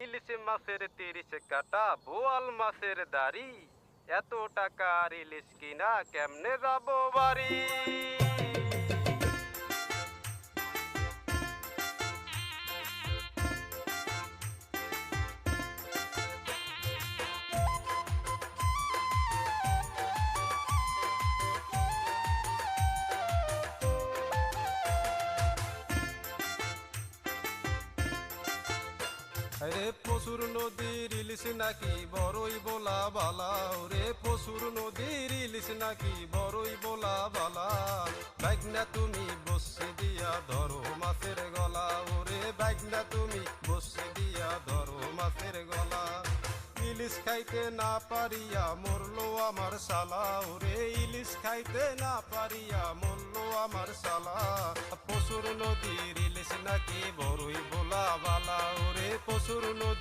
ইলিশ মাছের ৩০ কাটা, বোয়াল মাছের দাড়ি, এত টাকার ইলিশ কিনা কেমনে যাব বাড়ি? রে প্রচুর নদীর ইলিশ নাকি বড়ই বোলা বালা, রে প্রচুর নদীর ইলিশ নাকি বড়ই বোলা বালা। বাইকনা তুমি বসে দিয়া ধরো মাছের গলা, ওরে বাইকনা তুমি বসে দিয়া ধরো মাছের গলা। ইলিশ খাইতে না পারিয়া মরলো আমার শালা, ওরে ইলিশ খাইতে না পারিয়া মরলো আমার শালা। প্রচুর নদীর ইলিশ নাকি বড়ই বোলা বালা, ওরে প্রচুর নদী